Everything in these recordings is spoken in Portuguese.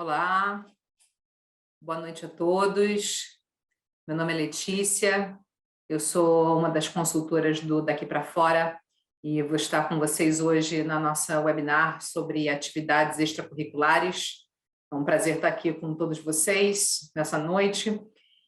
Olá, boa noite a todos. Meu nome é Letícia, eu sou uma das consultoras do Daqui para Fora e vou estar com vocês hoje na nossa webinar sobre atividades extracurriculares. É um prazer estar aqui com todos vocês nessa noite.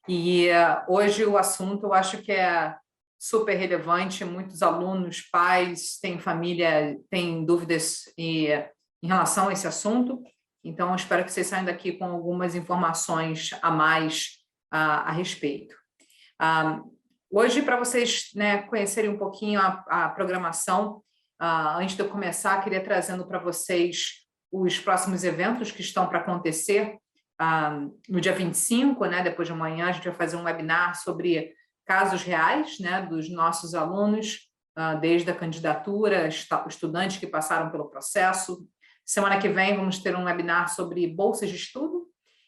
E hoje o assunto eu acho que é super relevante. Muitos alunos, pais, têm família, têm dúvidas em relação a esse assunto. Então, eu espero que vocês saiam daqui com algumas informações a mais a respeito. Hoje, para vocês conhecerem um pouquinho a programação, antes de eu começar, queria trazendo para vocês os próximos eventos que estão para acontecer. No dia 25, depois de amanhã, a gente vai fazer um webinar sobre casos reais dos nossos alunos, desde a candidatura, estudantes que passaram pelo processo. Semana que vem vamos ter um webinar sobre bolsas de estudo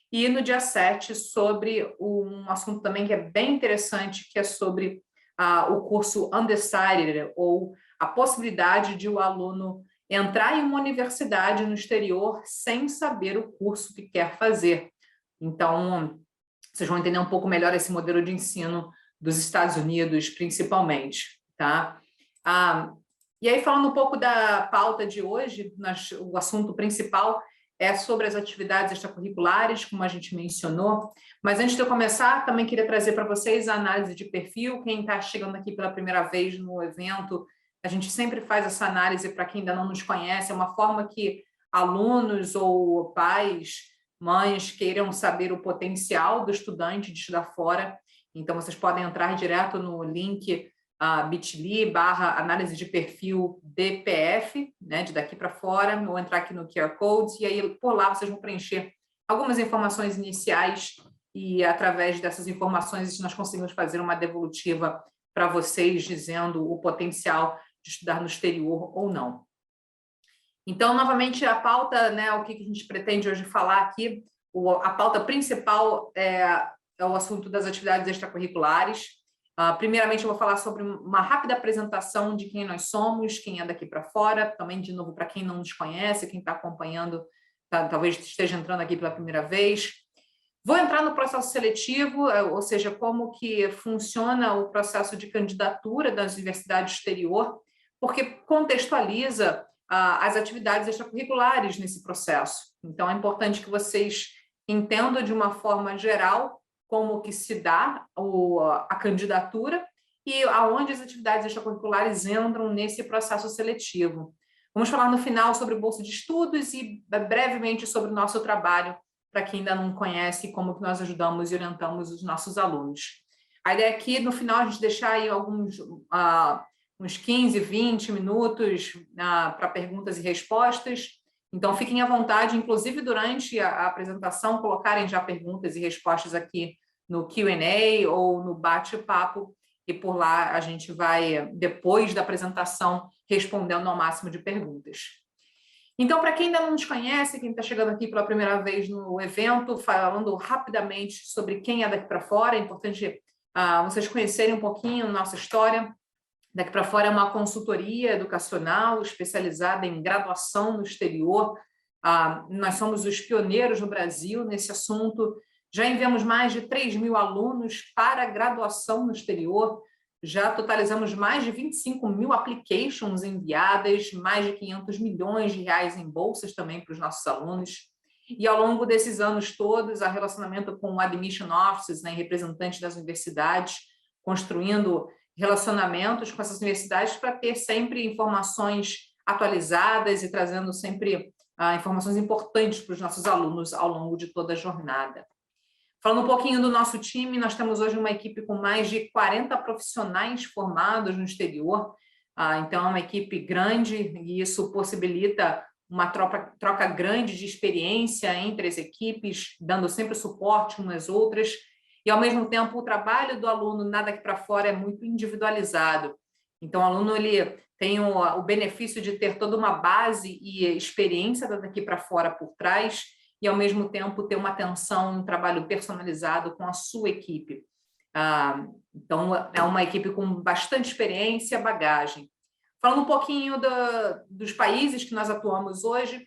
e no dia 7 sobre um assunto também que é bem interessante, que é sobre o curso Undecided, ou a possibilidade de o aluno entrar em uma universidade no exterior sem saber o curso que quer fazer. Então, vocês vão entender um pouco melhor esse modelo de ensino dos Estados Unidos, principalmente, tá? E aí, falando um pouco da pauta de hoje, o assunto principal é sobre as atividades extracurriculares, como a gente mencionou. Mas antes de eu começar, também queria trazer para vocês a análise de perfil. Quem está chegando aqui pela primeira vez no evento, a gente sempre faz essa análise para quem ainda não nos conhece. É uma forma que alunos ou pais, mães queiram saber o potencial do estudante de estudar fora. Então, vocês podem entrar direto no link bit.ly/análise de perfil DPF, de daqui para fora, ou entrar aqui no QR Code, e aí por lá vocês vão preencher algumas informações iniciais e através dessas informações nós conseguimos fazer uma devolutiva para vocês dizendo o potencial de estudar no exterior ou não. Então, novamente, a pauta, o que a gente pretende hoje falar aqui, a pauta principal é o assunto das atividades extracurriculares. Primeiramente, eu vou falar sobre uma rápida apresentação de quem nós somos, quem é daqui para fora, também, de novo, para quem não nos conhece, quem está acompanhando, talvez esteja entrando aqui pela primeira vez. Vou entrar no processo seletivo, ou seja, como que funciona o processo de candidatura das universidades do exterior, porque contextualiza as atividades extracurriculares nesse processo. Então, é importante que vocês entendam de uma forma geral como que se dá a candidatura e aonde as atividades extracurriculares entram nesse processo seletivo. Vamos falar no final sobre bolsa de estudos e brevemente sobre o nosso trabalho, para quem ainda não conhece, como que nós ajudamos e orientamos os nossos alunos. A ideia aqui, no final, a gente deixar aí uns 15, 20 minutos para perguntas e respostas. Então, fiquem à vontade, inclusive durante a apresentação, colocarem já perguntas e respostas aqui no Q&A ou no bate-papo, e por lá a gente vai, depois da apresentação, respondendo ao máximo de perguntas. Então, para quem ainda não nos conhece, quem está chegando aqui pela primeira vez no evento, falando rapidamente sobre quem é daqui para fora, é importante vocês conhecerem um pouquinho a nossa história. Daqui para Fora é uma consultoria educacional especializada em graduação no exterior. Nós somos os pioneiros no Brasil nesse assunto. Já enviamos mais de 3.000 alunos para a graduação no exterior. Já totalizamos mais de 25.000 applications enviadas, mais de 500 milhões de reais em bolsas também para os nossos alunos. E ao longo desses anos todos, há relacionamento com admission offices, representantes das universidades, construindo relacionamentos com essas universidades para ter sempre informações atualizadas e trazendo sempre informações importantes para os nossos alunos ao longo de toda a jornada. Falando um pouquinho do nosso time, nós temos hoje uma equipe com mais de 40 profissionais formados no exterior, então é uma equipe grande e isso possibilita uma troca grande de experiência entre as equipes, dando sempre suporte umas às outras. E, ao mesmo tempo, o trabalho do aluno daqui para fora é muito individualizado. Então, o aluno ele tem o benefício de ter toda uma base e experiência daqui para fora por trás e, ao mesmo tempo, ter uma atenção, um trabalho personalizado com a sua equipe. Então, é uma equipe com bastante experiência, bagagem. Falando um pouquinho dos países que nós atuamos hoje,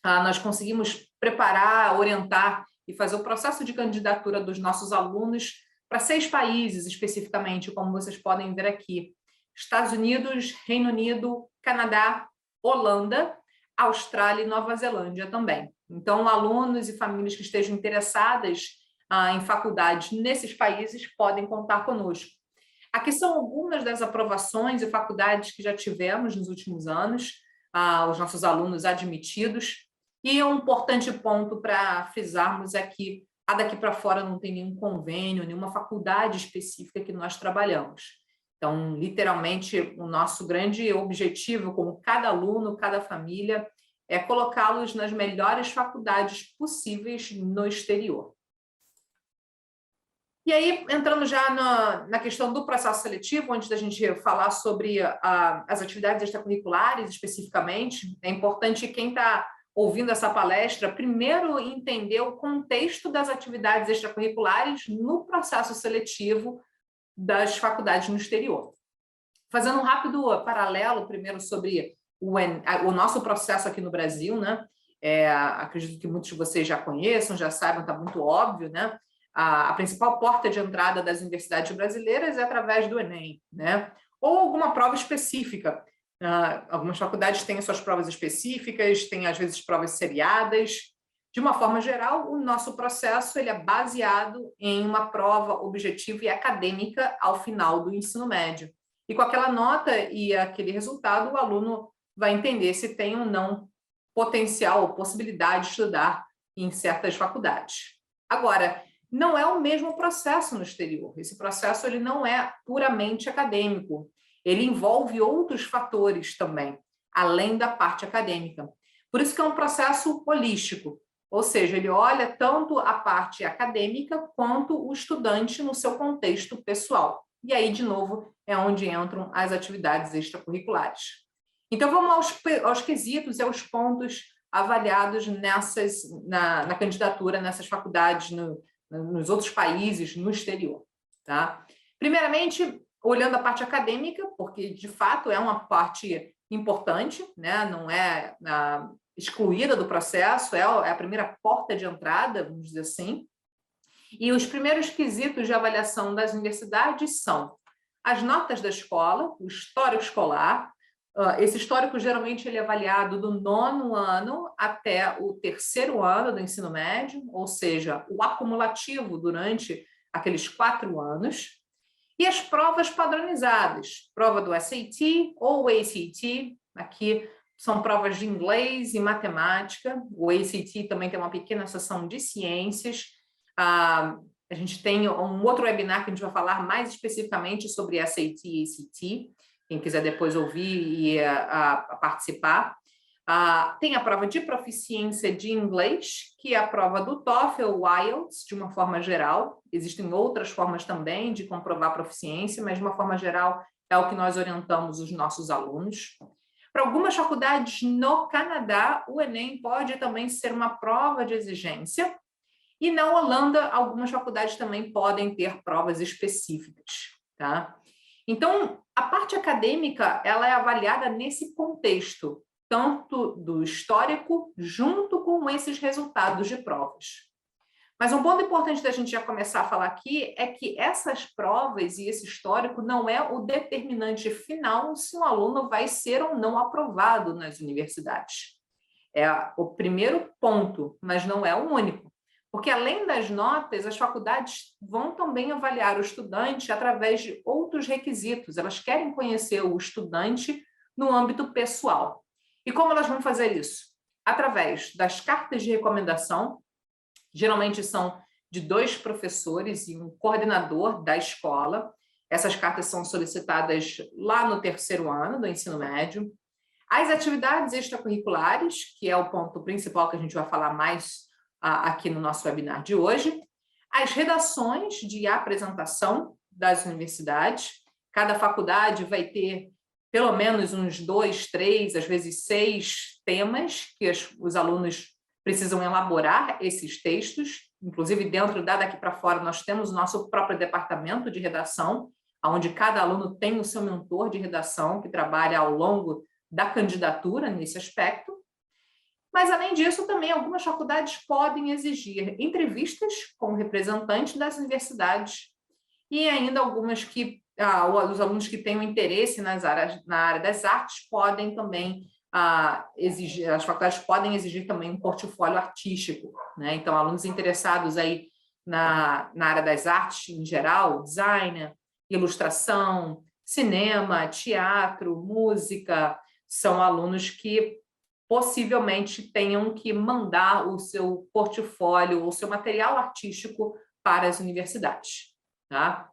nós conseguimos preparar, orientar e fazer o processo de candidatura dos nossos alunos para 6 países especificamente, como vocês podem ver aqui: Estados Unidos, Reino Unido, Canadá, Holanda, Austrália e Nova Zelândia também. Então, alunos e famílias que estejam interessadas em faculdades nesses países podem contar conosco. Aqui são algumas das aprovações e faculdades que já tivemos nos últimos anos, os nossos alunos admitidos. E um importante ponto para frisarmos é que daqui para fora não tem nenhum convênio, nenhuma faculdade específica que nós trabalhamos. Então, literalmente, o nosso grande objetivo com cada aluno, cada família, é colocá-los nas melhores faculdades possíveis no exterior. E aí, entrando já na questão do processo seletivo, antes da gente falar sobre as atividades extracurriculares especificamente, é importante quem está ouvindo essa palestra, primeiro entender o contexto das atividades extracurriculares no processo seletivo das faculdades no exterior. Fazendo um rápido paralelo, primeiro, sobre o nosso processo aqui no Brasil, né? Acredito que muitos de vocês já conheçam, já saibam, está muito óbvio, né? A principal porta de entrada das universidades brasileiras é através do Enem, né? Ou alguma prova específica. Algumas faculdades têm as suas provas específicas, têm, às vezes, provas seriadas. De uma forma geral, o nosso processo ele é baseado em uma prova objetiva e acadêmica ao final do ensino médio. E com aquela nota e aquele resultado, o aluno vai entender se tem ou não potencial ou possibilidade de estudar em certas faculdades. Agora, não é o mesmo processo no exterior. Esse processo ele não é puramente acadêmico. Ele envolve outros fatores também, além da parte acadêmica. Por isso que é um processo holístico, ou seja, ele olha tanto a parte acadêmica quanto o estudante no seu contexto pessoal. E aí, de novo, é onde entram as atividades extracurriculares. Então, vamos aos quesitos e aos pontos avaliados na candidatura nessas faculdades, nos outros países, no exterior. Tá? Primeiramente, olhando a parte acadêmica, porque, de fato, é uma parte importante, né? Não é excluída do processo, é a primeira porta de entrada, vamos dizer assim. E os primeiros quesitos de avaliação das universidades são as notas da escola, o histórico escolar. Esse histórico, geralmente, ele é avaliado do 9º ano até o 3º ano do ensino médio, ou seja, o acumulativo durante aqueles 4 anos. E as provas padronizadas, prova do SAT ou ACT, aqui são provas de inglês e matemática. O ACT também tem uma pequena seção de ciências. A gente tem um outro webinar que a gente vai falar mais especificamente sobre SAT e ACT, quem quiser depois ouvir e participar. Tem a prova de proficiência de inglês, que é a prova do TOEFL, o IELTS, de uma forma geral. Existem outras formas também de comprovar proficiência, mas de uma forma geral é o que nós orientamos os nossos alunos. Para algumas faculdades no Canadá, o Enem pode também ser uma prova de exigência. E na Holanda, algumas faculdades também podem ter provas específicas, tá? Então, a parte acadêmica, ela é avaliada nesse contexto, tanto do histórico, junto com esses resultados de provas. Mas um ponto importante da gente já começar a falar aqui é que essas provas e esse histórico não é o determinante final se um aluno vai ser ou não aprovado nas universidades. É o primeiro ponto, mas não é o único. Porque, além das notas, as faculdades vão também avaliar o estudante através de outros requisitos. Elas querem conhecer o estudante no âmbito pessoal. E como elas vão fazer isso? Através das cartas de recomendação, geralmente são de 2 professores e um coordenador da escola. Essas cartas são solicitadas lá no 3º ano do ensino médio. As atividades extracurriculares, que é o ponto principal que a gente vai falar mais aqui no nosso webinar de hoje, as redações de apresentação das universidades. Cada faculdade vai ter pelo menos uns 2, 3, às vezes 6 temas que os alunos precisam elaborar esses textos. Inclusive, dentro daqui para fora, nós temos o nosso próprio departamento de redação, onde cada aluno tem o seu mentor de redação, que trabalha ao longo da candidatura nesse aspecto. Mas, além disso, também algumas faculdades podem exigir entrevistas com representantes das universidades e ainda algumas que os alunos que tenham interesse na área das artes podem também exigir, as faculdades podem exigir também um portfólio artístico, né? Então, alunos interessados aí na área das artes em geral, design, ilustração, cinema, teatro, música, são alunos que possivelmente tenham que mandar o seu portfólio, o seu material artístico para as universidades, tá?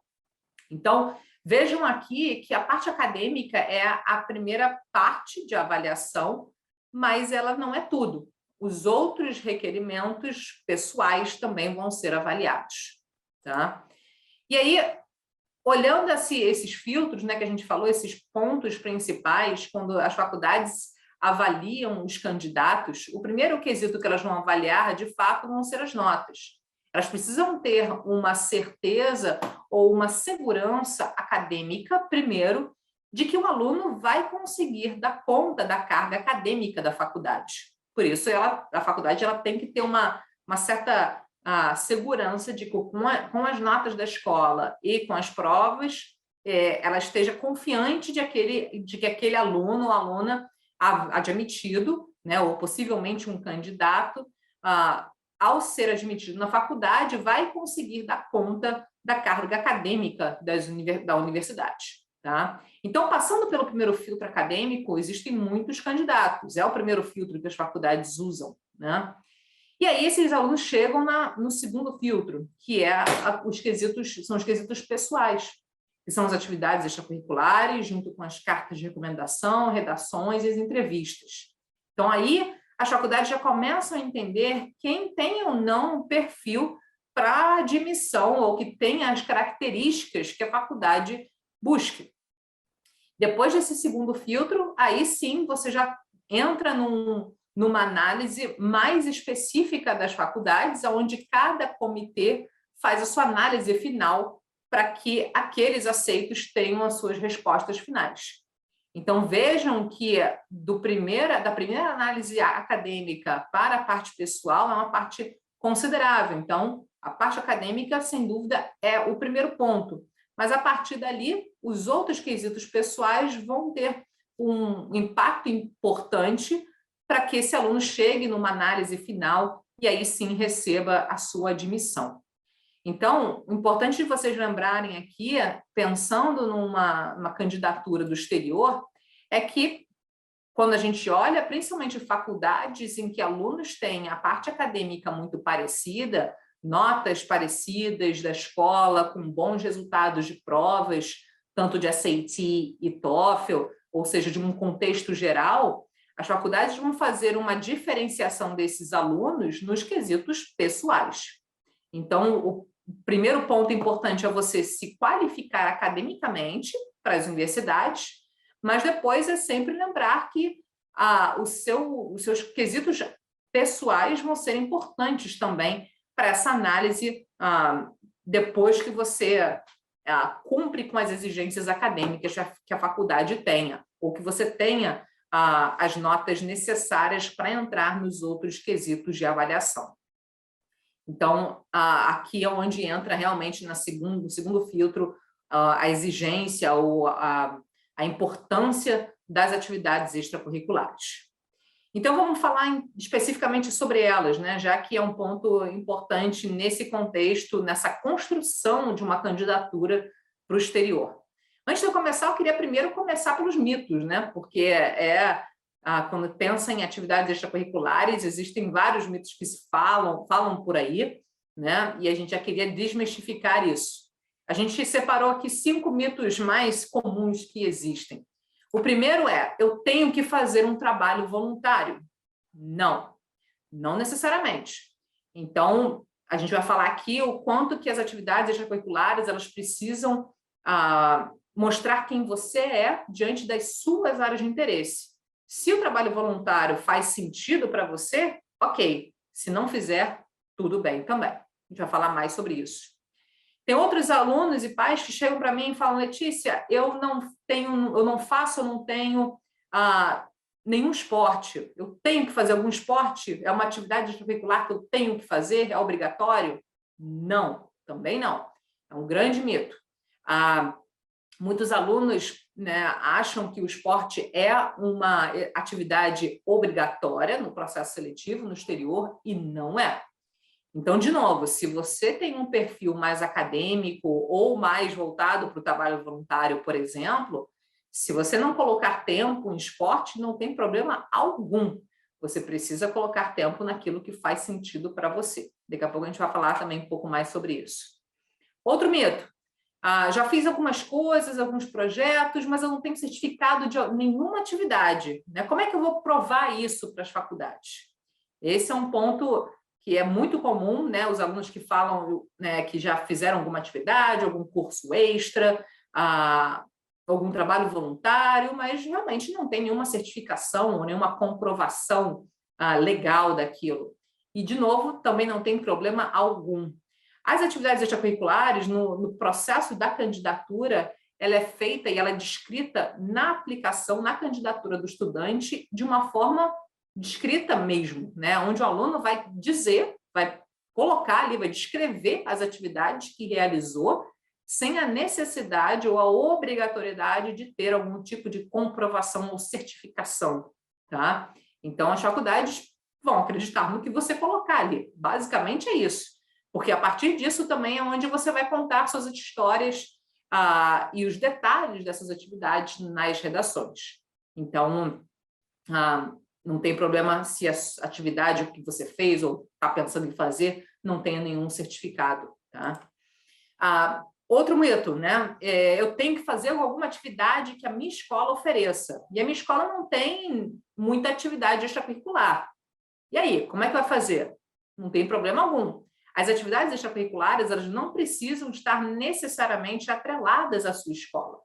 Então, vejam aqui que a parte acadêmica é a primeira parte de avaliação, mas ela não é tudo. Os outros requerimentos pessoais também vão ser avaliados, tá? E aí, olhando esses filtros, né, que a gente falou, esses pontos principais, quando as faculdades avaliam os candidatos, o primeiro quesito que elas vão avaliar, de fato, vão ser as notas. Elas precisam ter uma certeza ou uma segurança acadêmica, primeiro, de que o aluno vai conseguir dar conta da carga acadêmica da faculdade. Por isso, a faculdade tem que ter uma certa segurança de que, com as notas da escola e com as provas, ela esteja confiante de que aquele aluno ou aluna admitido, né, ou possivelmente um candidato, ao ser admitido na faculdade, vai conseguir dar conta da carga acadêmica da universidade. Tá? Então, passando pelo primeiro filtro acadêmico, existem muitos candidatos, é o primeiro filtro que as faculdades usam, né? E aí esses alunos chegam no segundo filtro, que são os quesitos pessoais, que são as atividades extracurriculares, junto com as cartas de recomendação, redações e as entrevistas. Então, aí, as faculdades já começam a entender quem tem ou não perfil para admissão, ou que tem as características que a faculdade busque. Depois desse segundo filtro, aí sim, você já entra numa análise mais específica das faculdades, onde cada comitê faz a sua análise final para que aqueles aceitos tenham as suas respostas finais. Então, vejam que da primeira análise acadêmica para a parte pessoal é uma parte considerável. Então, a parte acadêmica, sem dúvida, é o primeiro ponto. Mas, a partir dali, os outros quesitos pessoais vão ter um impacto importante para que esse aluno chegue numa análise final e aí sim receba a sua admissão. Então, o importante de vocês lembrarem aqui, pensando numa candidatura do exterior, é que quando a gente olha, principalmente faculdades em que alunos têm a parte acadêmica muito parecida, notas parecidas da escola, com bons resultados de provas, tanto de SAT e TOEFL, ou seja, de um contexto geral, as faculdades vão fazer uma diferenciação desses alunos nos quesitos pessoais. Então, o primeiro ponto importante é você se qualificar academicamente para as universidades, mas depois é sempre lembrar que os seus quesitos pessoais vão ser importantes também para essa análise depois que você cumpre com as exigências acadêmicas que a faculdade tenha, ou que você tenha as notas necessárias para entrar nos outros quesitos de avaliação. Então, aqui é onde entra realmente no segundo filtro a exigência ou a importância das atividades extracurriculares. Então, vamos falar especificamente sobre elas, né? Já que é um ponto importante nesse contexto, nessa construção de uma candidatura para o exterior. Antes de eu começar, eu queria primeiro começar pelos mitos, né? Porque quando pensa em atividades extracurriculares, existem vários mitos que se falam por aí, né? E a gente já queria desmistificar isso. A gente separou aqui 5 mitos mais comuns que existem. O primeiro é: eu tenho que fazer um trabalho voluntário. Não, não necessariamente. Então, a gente vai falar aqui o quanto que as atividades extracurriculares elas precisam mostrar quem você é diante das suas áreas de interesse. Se o trabalho voluntário faz sentido para você, ok. Se não fizer, tudo bem também. A gente vai falar mais sobre isso. Tem outros alunos e pais que chegam para mim e falam: Letícia, eu não tenho nenhum esporte. Eu tenho que fazer algum esporte? É uma atividade extracurricular que eu tenho que fazer? É obrigatório? Não, também não. É um grande mito. Muitos alunos, né, acham que o esporte é uma atividade obrigatória no processo seletivo, no exterior, e não é. Então, de novo, se você tem um perfil mais acadêmico ou mais voltado para o trabalho voluntário, por exemplo, se você não colocar tempo em esporte, não tem problema algum. Você precisa colocar tempo naquilo que faz sentido para você. Daqui a pouco a gente vai falar também um pouco mais sobre isso. Outro mito. Já fiz algumas coisas, alguns projetos, mas eu não tenho certificado de nenhuma atividade, né? Como é que eu vou provar isso para as faculdades? Esse é um ponto que é muito comum, né? Os alunos que falam, né, que já fizeram alguma atividade, algum curso extra, algum trabalho voluntário, mas realmente não tem nenhuma certificação ou nenhuma comprovação legal daquilo. E, de novo, também não tem problema algum. As atividades extracurriculares, no processo da candidatura, ela é feita e ela é descrita na aplicação, na candidatura do estudante, de uma forma descrita mesmo, né? Onde o aluno vai dizer, vai colocar ali, vai descrever as atividades que realizou, sem a necessidade ou a obrigatoriedade de ter algum tipo de comprovação ou certificação, tá? Então, as faculdades vão acreditar no que você colocar ali. Basicamente é isso. Porque a partir disso também é onde você vai contar suas histórias e os detalhes dessas atividades nas redações. Então, não tem problema se a atividade que você fez ou está pensando em fazer não tenha nenhum certificado. Tá? Outro mito, né? Eu tenho que fazer alguma atividade que a minha escola ofereça. E a minha escola não tem muita atividade extracurricular. E aí, como é que vai fazer? Não tem problema algum. As atividades extracurriculares, elas não precisam estar necessariamente atreladas à sua escola.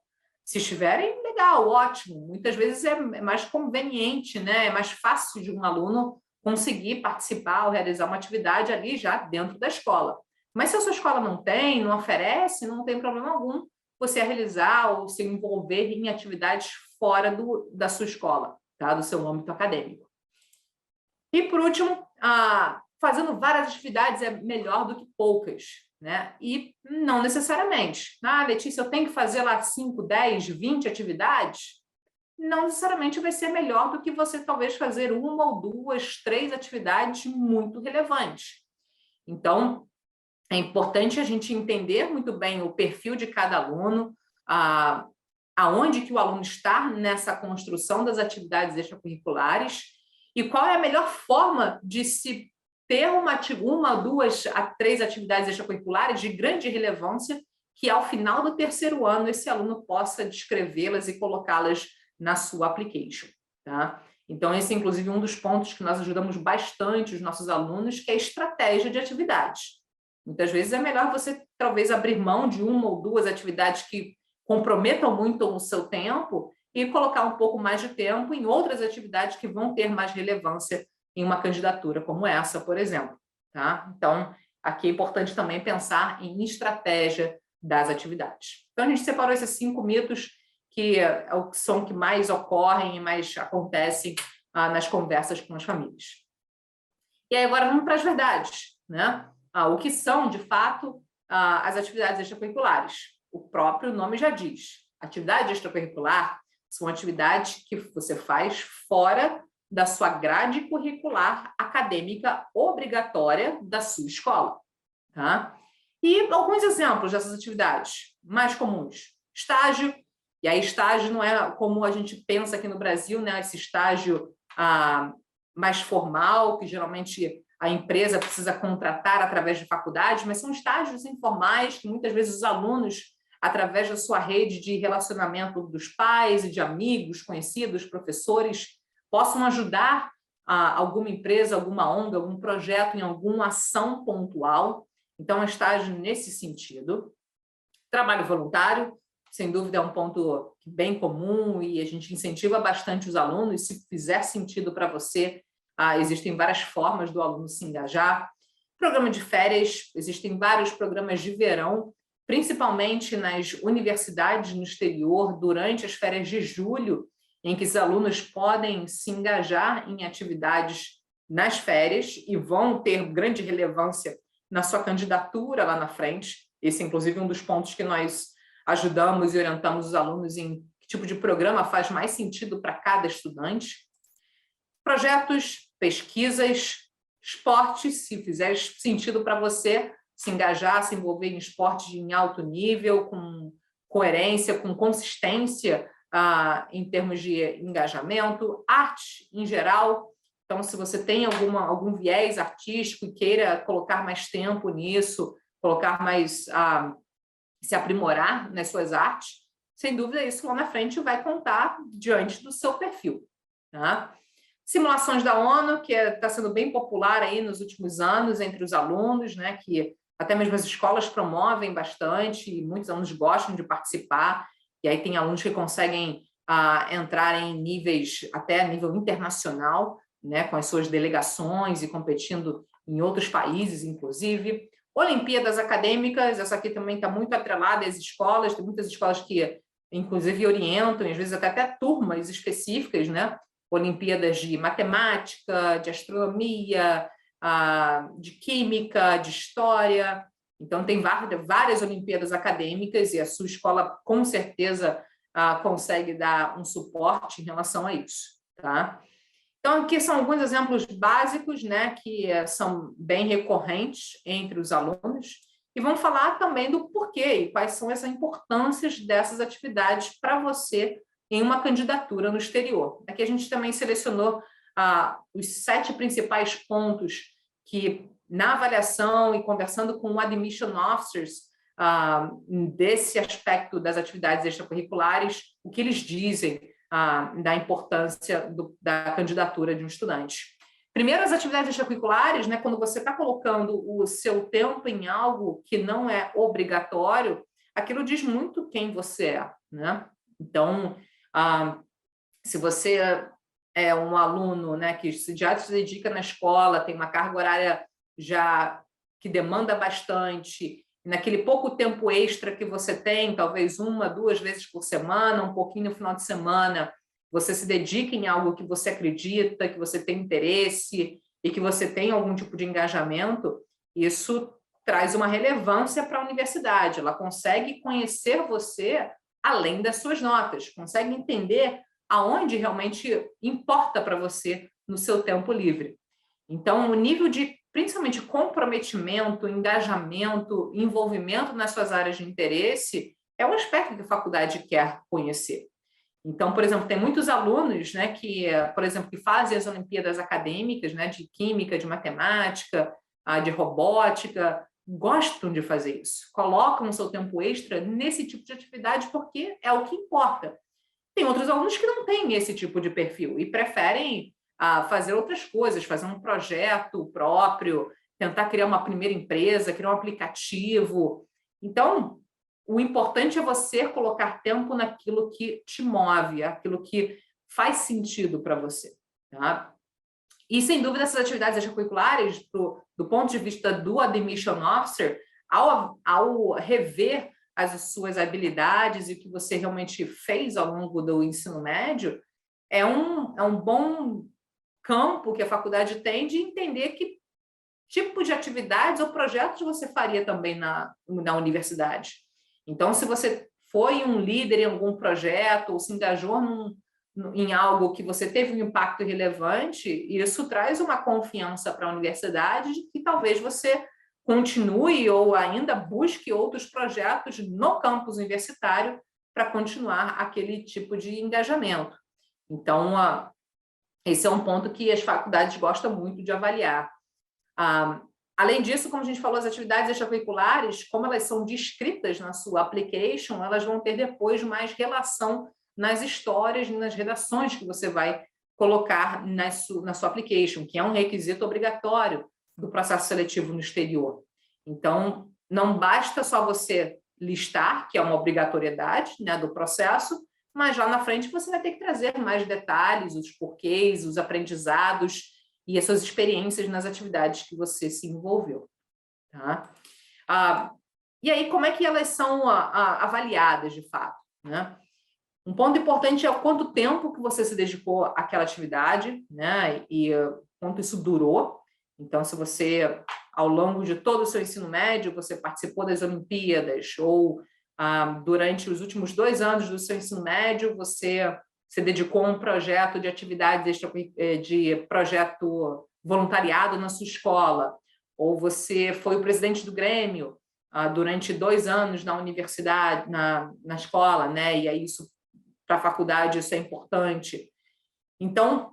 Se estiverem, legal, ótimo. Muitas vezes é mais conveniente, né? É mais fácil de um aluno conseguir participar ou realizar uma atividade ali já dentro da escola. Mas se a sua escola não tem, não oferece, não tem problema algum você realizar ou se envolver em atividades fora da sua escola, tá? Do seu âmbito acadêmico. E, por último, fazendo várias atividades é melhor do que poucas, né? E não necessariamente. Letícia, eu tenho que fazer lá 5, 10, 20 atividades? Não necessariamente vai ser melhor do que você talvez fazer 1 ou 2, 3 atividades muito relevantes. Então, é importante a gente entender muito bem o perfil de cada aluno, aonde que o aluno está nessa construção das atividades extracurriculares e qual é a melhor forma de se ter uma, 2 a 3 atividades extracurriculares de grande relevância que, ao final do 3º ano, esse aluno possa descrevê-las e colocá-las na sua application. Tá? Então, esse é, inclusive, um dos pontos que nós ajudamos bastante os nossos alunos, que é a estratégia de atividades. Muitas vezes é melhor você, talvez, abrir mão de 1 ou 2 atividades que comprometam muito o seu tempo e colocar um pouco mais de tempo em outras atividades que vão ter mais relevância em uma candidatura como essa, por exemplo. Tá? Então, aqui é importante também pensar em estratégia das atividades. Então, a gente separou esses 5 mitos que são que mais ocorrem e mais acontecem nas conversas com as famílias. E aí, agora vamos para as verdades, né? O que são, de fato, as atividades extracurriculares? O próprio nome já diz. Atividade extracurricular são atividades que você faz fora da sua grade curricular acadêmica obrigatória da sua escola. Tá? E alguns exemplos dessas atividades mais comuns. Estágio, e aí estágio não é como a gente pensa aqui no Brasil, né? Esse estágio mais formal, que geralmente a empresa precisa contratar através de faculdades, mas são estágios informais que muitas vezes os alunos, através da sua rede de relacionamento dos pais e de amigos, conhecidos, professores, possam ajudar alguma empresa, alguma ONG, algum projeto em alguma ação pontual. Então, é estágio nesse sentido. Trabalho voluntário, sem dúvida, é um ponto bem comum e a gente incentiva bastante os alunos. Se fizer sentido para você, existem várias formas do aluno se engajar. Programa de férias, existem vários programas de verão, principalmente nas universidades no exterior, durante as férias de julho, em que os alunos podem se engajar em atividades nas férias e vão ter grande relevância na sua candidatura lá na frente. Esse, inclusive, é um dos pontos que nós ajudamos e orientamos os alunos em que tipo de programa faz mais sentido para cada estudante. Projetos, pesquisas, esportes, se fizer sentido para você se engajar, se envolver em esportes em alto nível, com coerência, com consistência em termos de engajamento, arte em geral. Então, se você tem algum viés artístico e queira colocar mais tempo nisso, colocar mais, se aprimorar nas suas artes, sem dúvida isso lá na frente vai contar diante do seu perfil. Tá? Simulações da ONU, que está sendo bem popular aí nos últimos anos entre os alunos, né, que até mesmo as escolas promovem bastante e muitos alunos gostam de participar, e aí tem alunos que conseguem entrar em níveis, até nível internacional, né, com as suas delegações e competindo em outros países, inclusive. Olimpíadas acadêmicas, essa aqui também está muito atrelada às escolas, tem muitas escolas que, inclusive, orientam, às vezes até turmas específicas, né? Olimpíadas de matemática, de astronomia, de química, de história. Então, tem várias Olimpíadas acadêmicas e a sua escola, com certeza, consegue dar um suporte em relação a isso. Tá? Então, aqui são alguns exemplos básicos, né, que são bem recorrentes entre os alunos e vão falar também do porquê e quais são as importâncias dessas atividades para você em uma candidatura no exterior. Aqui a gente também selecionou os 7 principais pontos que, na avaliação e conversando com admission officers desse aspecto das atividades extracurriculares, o que eles dizem da importância da candidatura de um estudante. Primeiro, as atividades extracurriculares, né, quando você está colocando o seu tempo em algo que não é obrigatório, aquilo diz muito quem você é, né? Então, se você é um aluno, né, que já se dedica na escola, tem uma carga horária já que demanda bastante, naquele pouco tempo extra que você tem, talvez 1, 2 vezes por semana, um pouquinho no final de semana, você se dedica em algo que você acredita, que você tem interesse e que você tem algum tipo de engajamento, isso traz uma relevância para a universidade. Ela consegue conhecer você além das suas notas, consegue entender aonde realmente importa para você no seu tempo livre. Então, o nível de, principalmente, comprometimento, engajamento, envolvimento nas suas áreas de interesse é um aspecto que a faculdade quer conhecer. Então, por exemplo, tem muitos alunos, né, que, por exemplo, que fazem as Olimpíadas acadêmicas, né, de química, de matemática, de robótica, gostam de fazer isso, colocam o seu tempo extra nesse tipo de atividade porque é o que importa. Tem outros alunos que não têm esse tipo de perfil e preferem fazer outras coisas, fazer um projeto próprio, tentar criar uma primeira empresa, criar um aplicativo. Então, o importante é você colocar tempo naquilo que te move, aquilo que faz sentido para você. Tá? E, sem dúvida, essas atividades extracurriculares, do ponto de vista do admission officer, ao rever as suas habilidades e o que você realmente fez ao longo do ensino médio, é um bom campo que a faculdade tem de entender que tipo de atividades ou projetos você faria também na universidade. Então, se você foi um líder em algum projeto ou se engajou em algo que você teve um impacto relevante, isso traz uma confiança para a universidade de que talvez você continue ou ainda busque outros projetos no campus universitário para continuar aquele tipo de engajamento. Então, esse é um ponto que as faculdades gostam muito de avaliar. Além disso, como a gente falou, as atividades extracurriculares, como elas são descritas na sua application, elas vão ter depois mais relação nas histórias, nas redações que você vai colocar na sua application, que é um requisito obrigatório do processo seletivo no exterior. Então, não basta só você listar, que é uma obrigatoriedade, né, do processo, mas lá na frente você vai ter que trazer mais detalhes, os porquês, os aprendizados e as suas experiências nas atividades que você se envolveu. Tá? E aí, como é que elas são avaliadas, de fato? Né? Um ponto importante é o quanto tempo que você se dedicou àquela atividade, né? E quanto isso durou. Então, se você, ao longo de todo o seu ensino médio, você participou das Olimpíadas, ou durante os últimos 2 anos do seu ensino médio, você se dedicou a um projeto de atividades, de projeto voluntariado na sua escola, ou você foi o presidente do Grêmio durante 2 anos na universidade, na escola, né? E aí isso, para a faculdade, isso é importante. Então,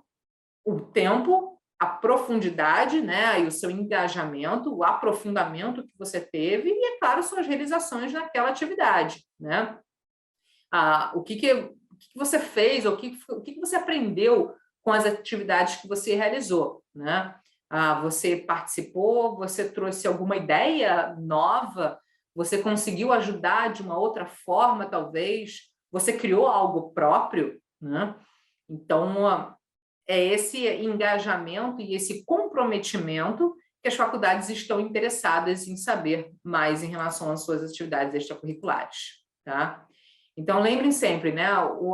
o tempo, a profundidade, né, e o seu engajamento, o aprofundamento que você teve e, é claro, suas realizações naquela atividade, né? O que você fez, ou o que você aprendeu com as atividades que você realizou, né? Você participou, você trouxe alguma ideia nova, você conseguiu ajudar de uma outra forma, talvez, você criou algo próprio, né? Então, é esse engajamento e esse comprometimento que as faculdades estão interessadas em saber mais em relação às suas atividades extracurriculares, tá? Então, lembrem sempre, né?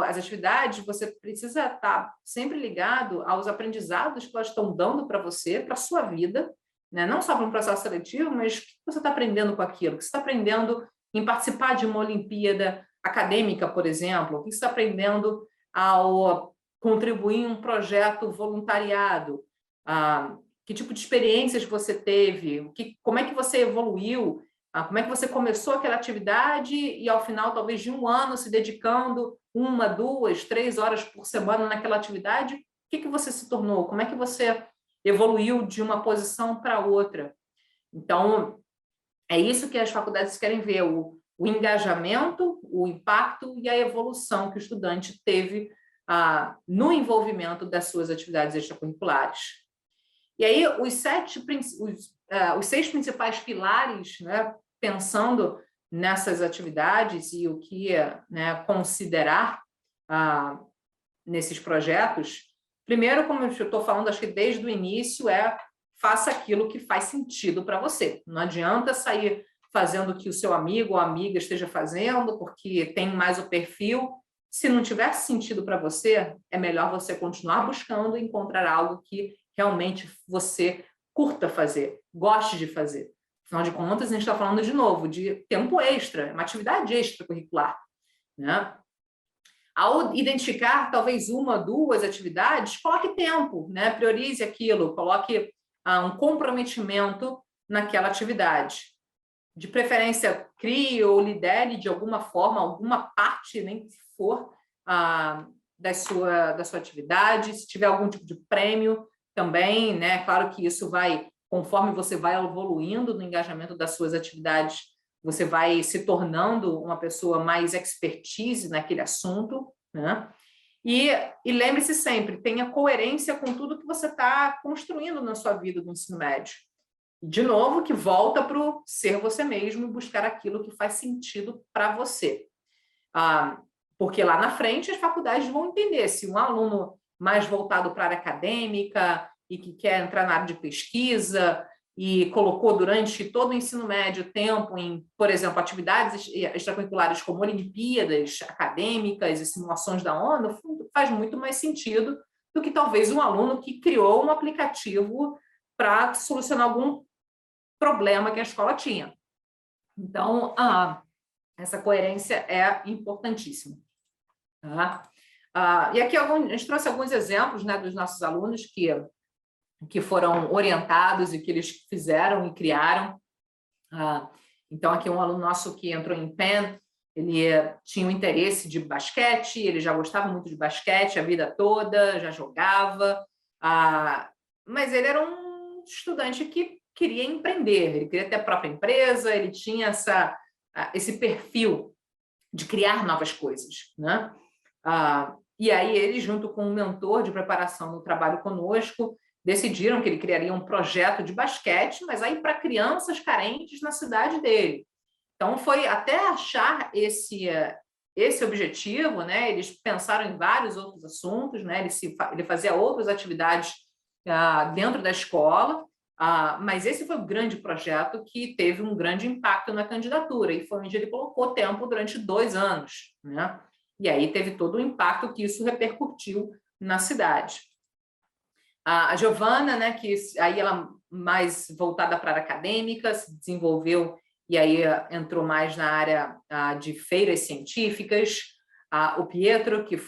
As atividades, você precisa estar sempre ligado aos aprendizados que elas estão dando para você, para a sua vida, né? Não só para um processo seletivo, mas o que você está aprendendo com aquilo? O que você está aprendendo em participar de uma Olimpíada acadêmica, por exemplo? O que você está aprendendo ao contribuir em um projeto voluntariado? Que tipo de experiências você teve? Como é que você evoluiu? Como é que você começou aquela atividade e, ao final, talvez de 1 ano, se dedicando 1, 2, 3 horas por semana naquela atividade, o que você se tornou? Como é que você evoluiu de uma posição para outra? Então, é isso que as faculdades querem ver, o engajamento, o impacto e a evolução que o estudante teve no envolvimento das suas atividades extracurriculares. E aí, os 6 principais pilares, né, pensando nessas atividades e o que, né, considerar nesses projetos, primeiro, como eu estou falando, acho que desde o início, faça aquilo que faz sentido para você. Não adianta sair fazendo o que o seu amigo ou amiga esteja fazendo, porque tem mais o perfil. Se não tiver sentido para você, é melhor você continuar buscando e encontrar algo que realmente você curta fazer, goste de fazer. Afinal de contas, a gente está falando de novo de tempo extra, uma atividade extracurricular, né? Ao identificar talvez 1, 2 atividades, coloque tempo, né? Priorize aquilo, coloque um comprometimento naquela atividade. De preferência, crie ou lidere de alguma forma, alguma parte, nem que for, da sua atividade. Se tiver algum tipo de prêmio, também, né? Claro que isso vai, conforme você vai evoluindo no engajamento das suas atividades, você vai se tornando uma pessoa mais expertise naquele assunto, né? E lembre-se sempre, tenha coerência com tudo que você está construindo na sua vida do ensino médio. De novo, que volta para o ser você mesmo e buscar aquilo que faz sentido para você. Porque lá na frente as faculdades vão entender se um aluno mais voltado para a área acadêmica e que quer entrar na área de pesquisa e colocou durante todo o ensino médio tempo em, por exemplo, atividades extracurriculares como Olimpíadas acadêmicas e simulações da ONU, faz muito mais sentido do que talvez um aluno que criou um aplicativo para solucionar algum problema que a escola tinha. Então, essa coerência é importantíssima. Tá? E aqui a gente trouxe alguns exemplos, né, dos nossos alunos que foram orientados e que eles fizeram e criaram. Então, aqui um aluno nosso que entrou em Penn, ele tinha um interesse de basquete, ele já gostava muito de basquete a vida toda, já jogava, mas ele era um estudante que queria empreender, ele queria ter a própria empresa, ele tinha esse perfil de criar novas coisas, né? E aí ele, junto com um mentor de preparação no trabalho conosco, decidiram que ele criaria um projeto de basquete, mas aí para crianças carentes na cidade dele. Então, foi até achar esse objetivo, né? Eles pensaram em vários outros assuntos, né? Ele fazia outras atividades dentro da escola, mas esse foi o grande projeto que teve um grande impacto na candidatura, e foi onde ele colocou tempo durante 2 anos, né? E aí teve todo o impacto que isso repercutiu na cidade. A Giovana, né, que aí ela mais voltada para a área acadêmica, se desenvolveu e aí entrou mais na área de feiras científicas. O Pietro, que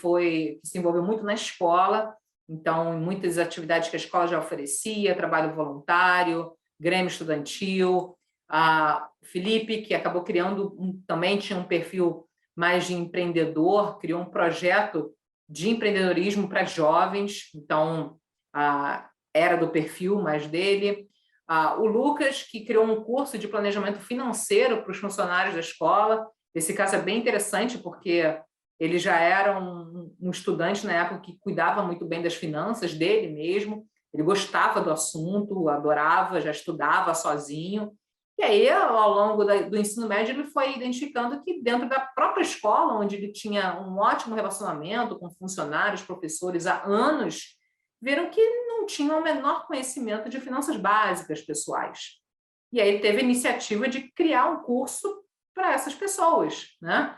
se envolveu muito na escola, então em muitas atividades que a escola já oferecia, trabalho voluntário, grêmio estudantil. O Felipe, que acabou criando, também tinha um perfil mais de empreendedor, criou um projeto de empreendedorismo para jovens, então era do perfil mais dele. O Lucas, que criou um curso de planejamento financeiro para os funcionários da escola. Esse caso é bem interessante, porque ele já era um estudante na época que cuidava muito bem das finanças dele mesmo, ele gostava do assunto, adorava, já estudava sozinho. E aí, ao longo do ensino médio, ele foi identificando que dentro da própria escola, onde ele tinha um ótimo relacionamento com funcionários, professores há anos, viram que não tinham o menor conhecimento de finanças básicas pessoais. E aí ele teve a iniciativa de criar um curso para essas pessoas, né?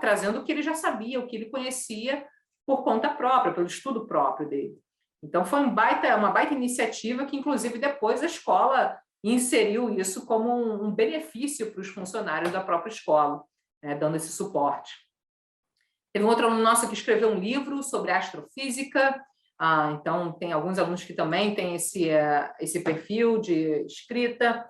Trazendo o que ele já sabia, o que ele conhecia por conta própria, pelo estudo próprio dele. Então foi uma baita iniciativa que, inclusive, depois a escola inseriu isso como um benefício para os funcionários da própria escola, né, dando esse suporte. Teve um outro aluno nosso que escreveu um livro sobre astrofísica. Então, tem alguns alunos que também têm esse perfil de escrita,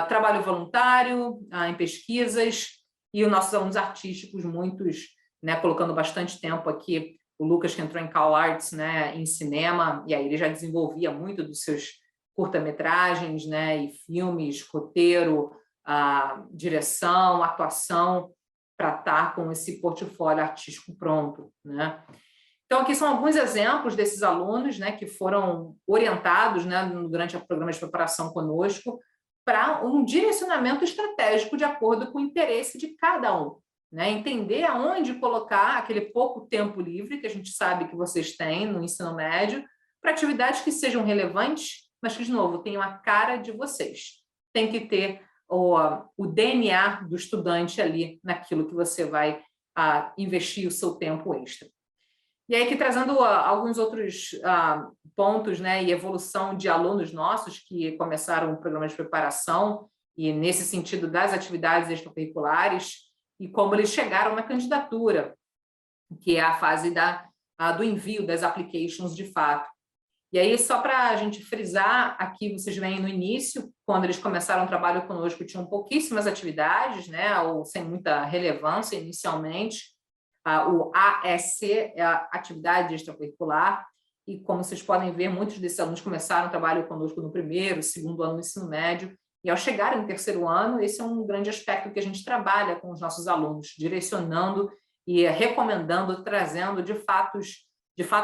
trabalho voluntário em pesquisas, e os nossos alunos artísticos, muitos, né, colocando bastante tempo aqui. O Lucas, que entrou em Cal Arts, né, em cinema, e aí ele já desenvolvia muito dos seus curta-metragens, né, e filmes, roteiro, direção, atuação, para estar com esse portfólio artístico pronto, né? Então, aqui são alguns exemplos desses alunos, né, que foram orientados, né, durante o programa de preparação conosco para um direcionamento estratégico de acordo com o interesse de cada um, né? Entender aonde colocar aquele pouco tempo livre que a gente sabe que vocês têm no ensino médio para atividades que sejam relevantes, mas que, de novo, tenham a cara de vocês. Tem que ter o DNA do estudante ali naquilo que você vai investir o seu tempo extra. E aí, aqui trazendo alguns outros pontos, né, e evolução de alunos nossos que começaram o programa de preparação, e nesse sentido das atividades extracurriculares, e como eles chegaram na candidatura, que é a fase do envio das applications de fato. E aí, só para a gente frisar, aqui vocês veem no início, quando eles começaram o trabalho conosco, tinham pouquíssimas atividades, né, ou sem muita relevância inicialmente. O AEC é a atividade extracurricular, e como vocês podem ver, muitos desses alunos começaram o trabalho conosco no primeiro, segundo ano do ensino médio, e ao chegarem no terceiro ano, esse é um grande aspecto que a gente trabalha com os nossos alunos, direcionando e recomendando, trazendo de fato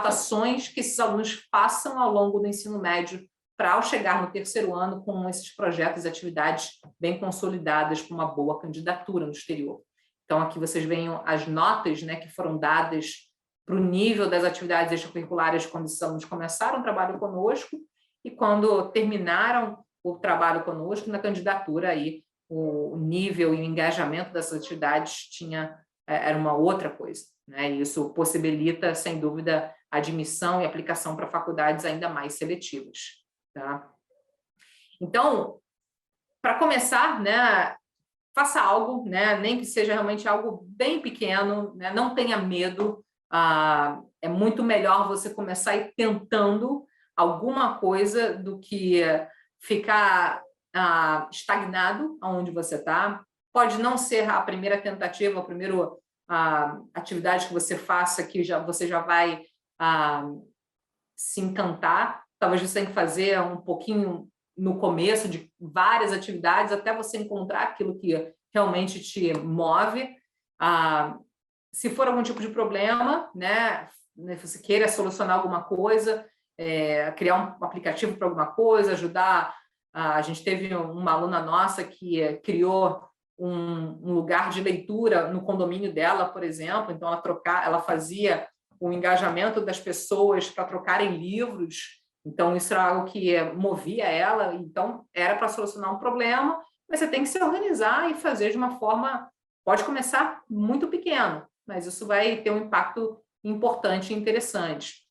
ações que esses alunos façam ao longo do ensino médio para, ao chegar no terceiro ano, com esses projetos e atividades bem consolidadas, com uma boa candidatura no exterior. Então, aqui vocês veem as notas, né, que foram dadas para o nível das atividades extracurriculares quando os alunos começaram o trabalho conosco e quando terminaram o trabalho conosco na candidatura, aí o nível e o engajamento dessas atividades era uma outra coisa, né? E isso possibilita, sem dúvida, a admissão e aplicação para faculdades ainda mais seletivas, tá? Então, para começar, né, faça algo, né, nem que seja realmente algo bem pequeno, né, não tenha medo, é muito melhor você começar aí tentando alguma coisa do que ficar estagnado onde você está. Pode não ser a primeira tentativa, a primeira atividade que você faça que você já vai se encantar. Talvez você tenha que fazer um pouquinho no começo de várias atividades até você encontrar aquilo que realmente te move. Se for algum tipo de problema, né, você queira solucionar alguma coisa, criar um aplicativo para alguma coisa, ajudar. A gente teve uma aluna nossa que criou um lugar de leitura no condomínio dela, por exemplo. Então, ela fazia o engajamento das pessoas para trocarem livros. Então, isso era algo que movia ela. Então, era para solucionar um problema, mas você tem que se organizar e fazer de uma forma... Pode começar muito pequeno, mas isso vai ter um impacto importante e interessante.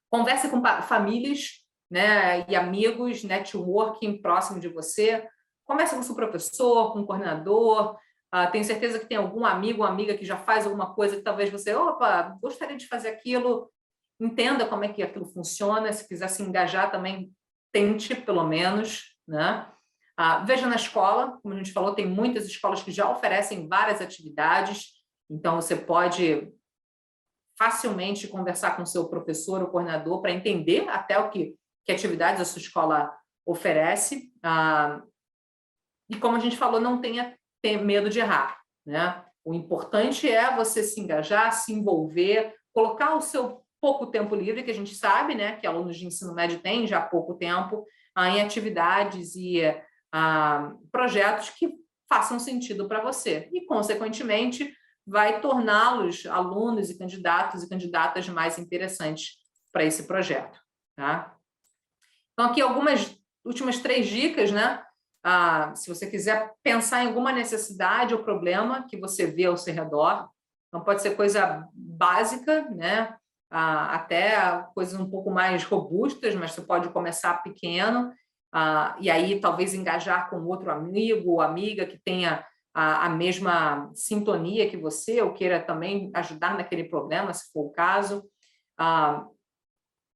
Converse com famílias, né, e amigos, networking próximo de você. Converse com seu professor, com o coordenador. Tenho certeza que tem algum amigo ou amiga que já faz alguma coisa que talvez você, opa, gostaria de fazer aquilo. Entenda como é que aquilo funciona. Se quiser se engajar também, tente, pelo menos, né? Veja na escola, como a gente falou, tem muitas escolas que já oferecem várias atividades, então você pode facilmente conversar com o seu professor ou coordenador para entender até o que atividades a sua escola oferece. E como a gente falou, não tenha medo de errar, né? O importante é você se engajar, se envolver, colocar o seu pouco tempo livre, que a gente sabe, né, que alunos de ensino médio têm já pouco tempo, em atividades e projetos que façam sentido para você. E, consequentemente, vai torná-los alunos e candidatas mais interessantes para esse projeto, tá? Então, aqui algumas últimas 3 dicas, né? Se você quiser pensar em alguma necessidade ou problema que você vê ao seu redor, então pode ser coisa básica, né? Até coisas um pouco mais robustas, mas você pode começar pequeno, e aí talvez engajar com outro amigo ou amiga que tenha a mesma sintonia que você, ou queira também ajudar naquele problema, se for o caso.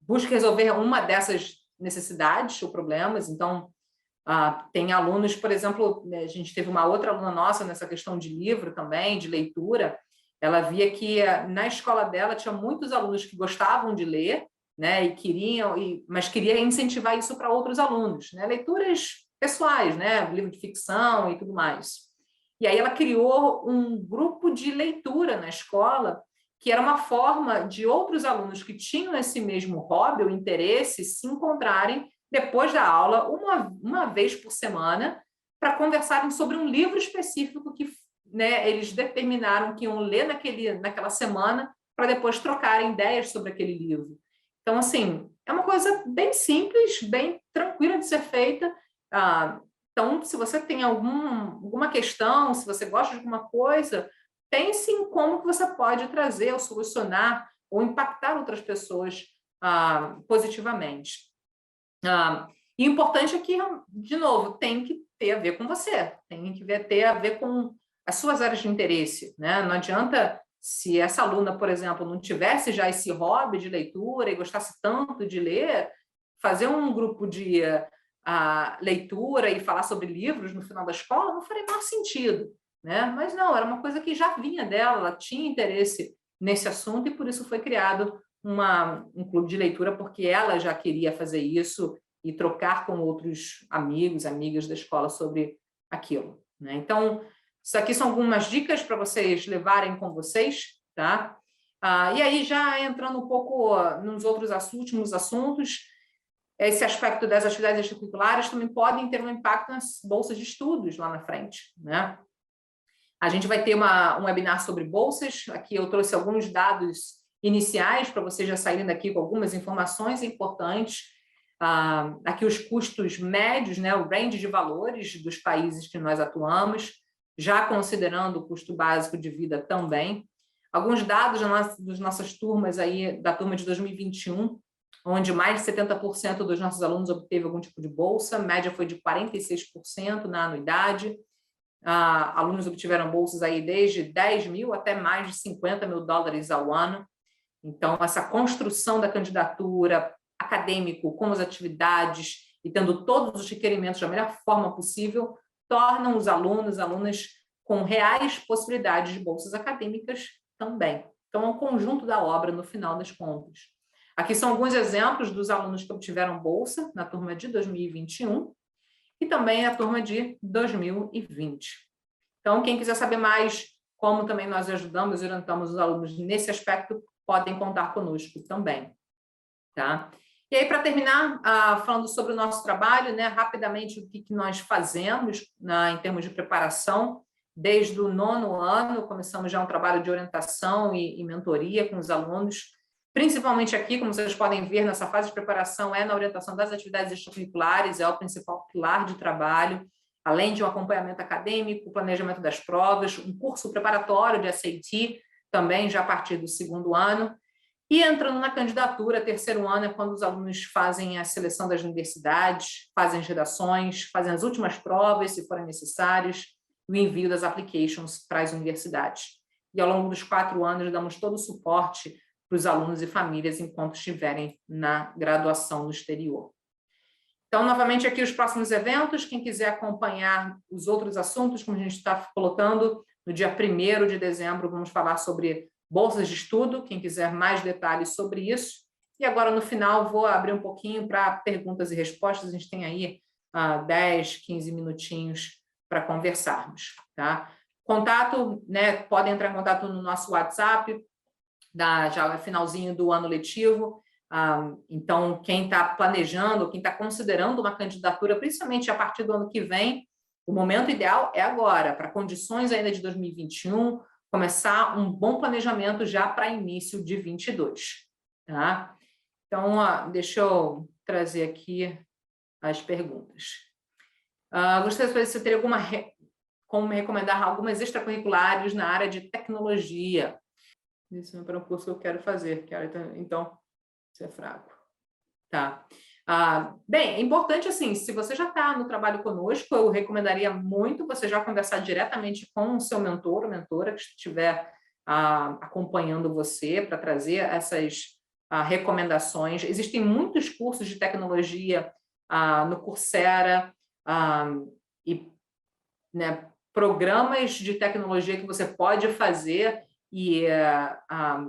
Busque resolver uma dessas necessidades ou problemas. Então, tem alunos, por exemplo, a gente teve uma outra aluna nossa nessa questão de livro também, de leitura. Ela via que na escola dela tinha muitos alunos que gostavam de ler, né, e queriam, mas queria incentivar isso para outros alunos, né, leituras pessoais, né, livro de ficção e tudo mais. E aí ela criou um grupo de leitura na escola, que era uma forma de outros alunos que tinham esse mesmo hobby ou interesse se encontrarem depois da aula, uma vez por semana, para conversarem sobre um livro específico que, né, eles determinaram que iam ler naquela semana, para depois trocarem ideias sobre aquele livro. Então, assim, é uma coisa bem simples, bem tranquila de ser feita. Então, se você tem alguma questão, se você gosta de alguma coisa, pense em como que você pode trazer ou solucionar ou impactar outras pessoas positivamente. E o importante é que, de novo, tem que ter a ver com você, tem que ter a ver com as suas áreas de interesse, né? Não adianta, se essa aluna, por exemplo, não tivesse já esse hobby de leitura e gostasse tanto de ler, fazer um grupo de leitura e falar sobre livros no final da escola não faria o menor sentido, né? Mas não, era uma coisa que já vinha dela, ela tinha interesse nesse assunto e por isso foi criado um clube de leitura, porque ela já queria fazer isso e trocar com outros amigos, amigas da escola sobre aquilo, né? Então, isso aqui são algumas dicas para vocês levarem com vocês, tá? E aí, já entrando um pouco nos outros últimos assuntos, esse aspecto das atividades extracurriculares também podem ter um impacto nas bolsas de estudos lá na frente, né? A gente vai ter um webinar sobre bolsas. Aqui eu trouxe alguns dados iniciais para vocês já saírem daqui com algumas informações importantes. Aqui os custos médios, né, o range de valores dos países que nós atuamos, já considerando o custo básico de vida também. Alguns dados das nossas turmas aí, da turma de 2021, onde mais de 70% dos nossos alunos obteve algum tipo de bolsa, a média foi de 46% na anuidade. Alunos obtiveram bolsas aí desde 10 mil até mais de 50 mil dólares ao ano. Então, essa construção da candidatura acadêmico, com as atividades e tendo todos os requerimentos da melhor forma possível, tornam os alunos, alunas com reais possibilidades de bolsas acadêmicas também. Então, é um conjunto da obra no final das contas. Aqui são alguns exemplos dos alunos que obtiveram bolsa na turma de 2021 e também a turma de 2020. Então, quem quiser saber mais como também nós ajudamos e orientamos os alunos nesse aspecto, podem contar conosco também, tá? E aí, para terminar, falando sobre o nosso trabalho, né, rapidamente o que nós fazemos em termos de preparação. Desde o 9º ano, começamos já um trabalho de orientação e mentoria com os alunos, principalmente aqui, como vocês podem ver, nessa fase de preparação, na orientação das atividades extracurriculares, é o principal pilar de trabalho, além de um acompanhamento acadêmico, planejamento das provas, um curso preparatório de SAT, também já a partir do segundo ano. E entrando na candidatura, terceiro ano é quando os alunos fazem a seleção das universidades, fazem as redações, fazem as últimas provas, se forem necessários, e o envio das applications para as universidades. E ao longo dos 4 anos, damos todo o suporte para os alunos e famílias enquanto estiverem na graduação no exterior. Então, novamente, aqui os próximos eventos. Quem quiser acompanhar os outros assuntos, como a gente está colocando, no dia 1º de dezembro, vamos falar sobre bolsas de estudo, quem quiser mais detalhes sobre isso. E agora, no final, vou abrir um pouquinho para perguntas e respostas. A gente tem aí 10, 15 minutinhos para conversarmos. Tá? Contato, né, podem entrar em contato no nosso WhatsApp, já é finalzinho do ano letivo. Então, quem está planejando, quem está considerando uma candidatura, principalmente a partir do ano que vem, o momento ideal é agora, para condições ainda de 2021, começar um bom planejamento já para início de 22. Tá? Então, deixa eu trazer aqui as perguntas. Gostaria de saber se eu teria como me recomendar algumas extracurriculares na área de tecnologia. Esse é para um curso que eu quero fazer. Então, isso é fraco. Tá. Bem, é importante, assim, se você já está no trabalho conosco, eu recomendaria muito você já conversar diretamente com o seu mentor ou mentora que estiver acompanhando você para trazer essas recomendações. Existem muitos cursos de tecnologia no Coursera e, né, programas de tecnologia que você pode fazer e,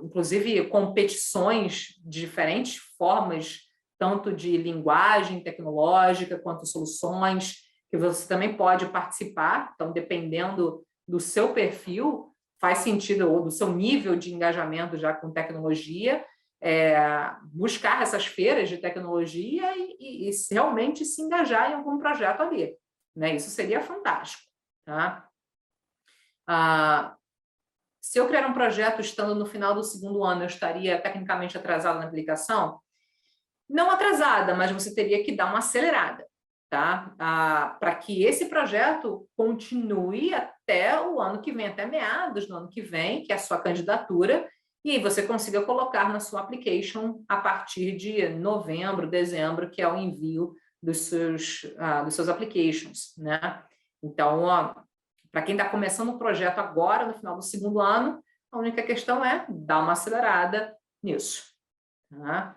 inclusive, competições de diferentes formas, tanto de linguagem tecnológica quanto soluções, que você também pode participar. Então, dependendo do seu perfil, faz sentido, ou do seu nível de engajamento já com tecnologia, buscar essas feiras de tecnologia e realmente se engajar em algum projeto ali. Né? Isso seria fantástico. Tá? Se eu criar um projeto estando no final do segundo ano, eu estaria tecnicamente atrasada na aplicação? Não atrasada, mas você teria que dar uma acelerada, tá? Para que esse projeto continue até o ano que vem, até meados do ano que vem, que é a sua candidatura, e aí você consiga colocar na sua application a partir de novembro, dezembro, que é o envio dos seus applications, né? Então, para quem está começando o projeto agora, no final do segundo ano, a única questão é dar uma acelerada nisso. Tá?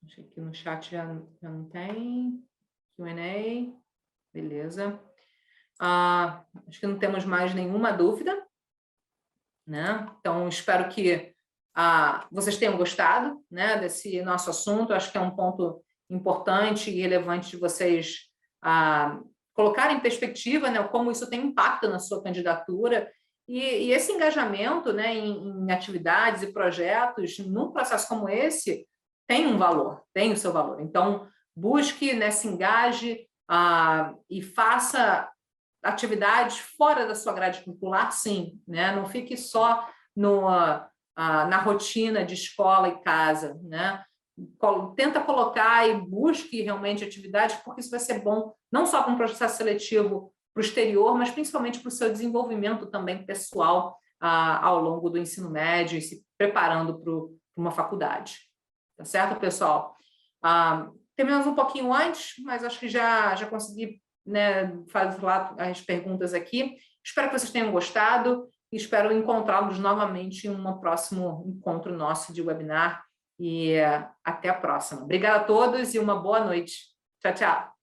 Acho que aqui no chat já não tem. Q&A. Beleza. Acho que não temos mais nenhuma dúvida. Né? Então, espero que vocês tenham gostado, né, desse nosso assunto. Acho que é um ponto importante e relevante de vocês colocar em perspectiva, né, como isso tem impacto na sua candidatura e esse engajamento, né, em atividades e projetos num processo como esse tem um valor, tem o seu valor. Então, busque, né, se engaje e faça atividades fora da sua grade curricular, sim, né? Não fique só na rotina de escola e casa, né? Tenta colocar e busque realmente atividades, porque isso vai ser bom, não só para um processo seletivo para o exterior, mas principalmente para o seu desenvolvimento também pessoal ao longo do ensino médio e se preparando para uma faculdade. Tá certo, pessoal? Terminamos um pouquinho antes, mas acho que já consegui, né, fazer lá as perguntas aqui. Espero que vocês tenham gostado e espero encontrá-los novamente em um próximo encontro nosso de webinar. E até a próxima. Obrigada a todos e uma boa noite. Tchau, tchau.